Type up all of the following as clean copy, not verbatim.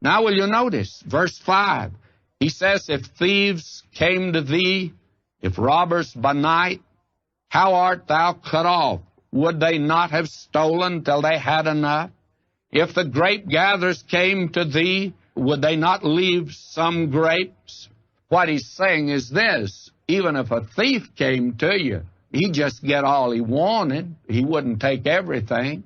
Now will you notice, verse 5, he says, if thieves came to thee, if robbers by night, how art thou cut off? Would they not have stolen till they had enough? If the grape gatherers came to thee, would they not leave some grapes? What he's saying is this: even if a thief came to you, he'd just get all he wanted. He wouldn't take everything.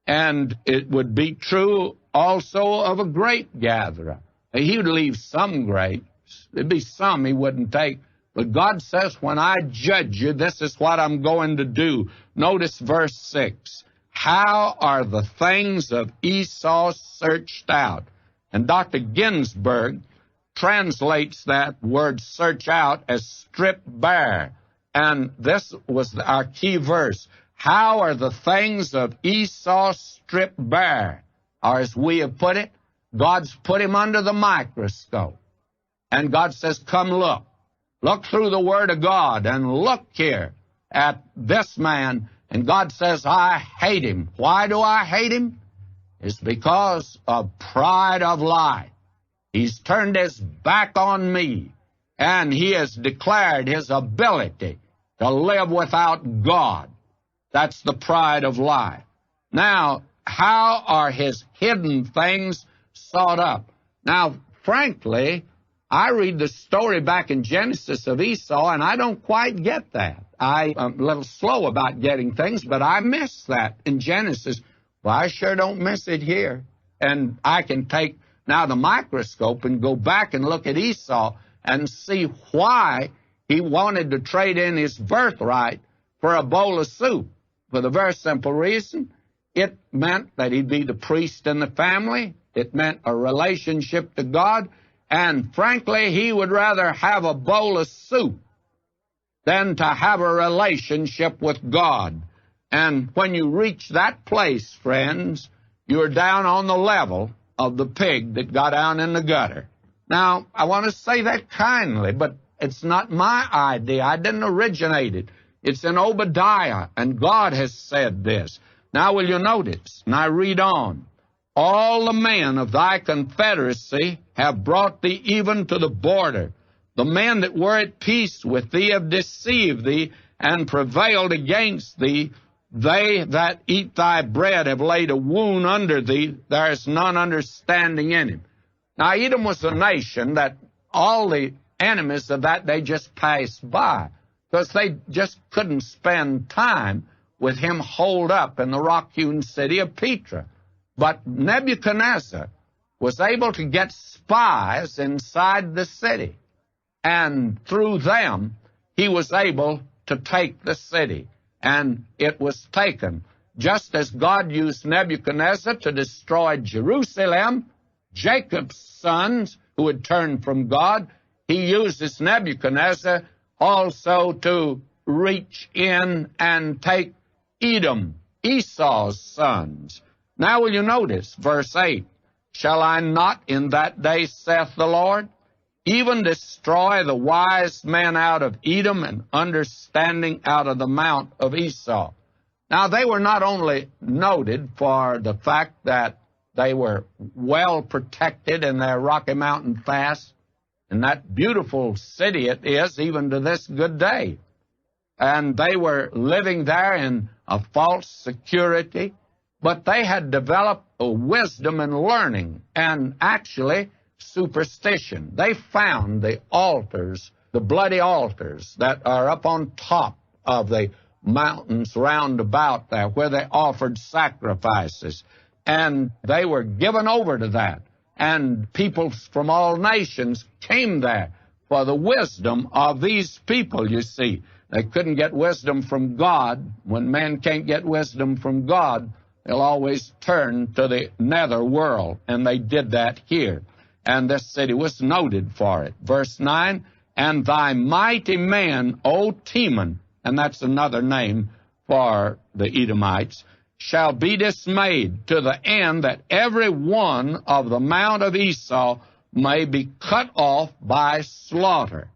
And it would be true also of a grape gatherer. He would leave some grapes. There'd be some he wouldn't take. But God says, when I judge you, this is what I'm going to do. Notice verse 6. How are the things of Esau searched out? And Dr. Ginsburg translates that word search out as strip bare. And this was our key verse. How are the things of Esau stripped bare? Or as we have put it, God's put him under the microscope. And God says, come look. Look through the Word of God and look here at this man. And God says, I hate him. Why do I hate him? It's because of pride of life. He's turned his back on me, and he has declared his ability to live without God. That's the pride of life. Now, how are his hidden things sought up? Now, frankly, I read the story back in Genesis of Esau, and I don't quite get that. I'm a little slow about getting things, but I miss that in Genesis. Well, I sure don't miss it here. And I can take now the microscope and go back and look at Esau and see why he wanted to trade in his birthright for a bowl of soup. For the very simple reason, it meant that he'd be the priest in the family. It meant a relationship to God. And frankly, he would rather have a bowl of soup than to have a relationship with God. And when you reach that place, friends, you're down on the level of the pig that got down in the gutter. Now, I want to say that kindly, but it's not my idea. I didn't originate it. It's in Obadiah, and God has said this. Now, will you notice? And I read on. All the men of thy confederacy have brought thee even to the border. The men that were at peace with thee have deceived thee and prevailed against thee. They that eat thy bread have laid a wound under thee. There is none understanding in him. Now, Edom was a nation that all the enemies of that day just passed by because they just couldn't spend time with him holed up in the rock-hewn city of Petra. But Nebuchadnezzar was able to get spies inside the city, and through them he was able to take the city, and it was taken. Just as God used Nebuchadnezzar to destroy Jerusalem, Jacob's sons who had turned from God, he uses Nebuchadnezzar also to reach in and take Edom, Esau's sons. Now will you notice, verse 8, shall I not in that day, saith the Lord, even destroy the wise men out of Edom and understanding out of the mount of Esau? Now they were not only noted for the fact that they were well protected in their Rocky Mountain fast, and that beautiful city it is even to this good day. And they were living there in a false security, but they had developed a wisdom and learning and actually superstition. They found the altars, the bloody altars that are up on top of the mountains round about there where they offered sacrifices. And they were given over to that. And people from all nations came there for the wisdom of these people, you see. They couldn't get wisdom from God. When man can't get wisdom from God, they'll always turn to the nether world, and they did that here. And this city was noted for it. Verse 9, and thy mighty men, O Teman, and that's another name for the Edomites, shall be dismayed to the end that every one of the mount of Esau may be cut off by slaughter.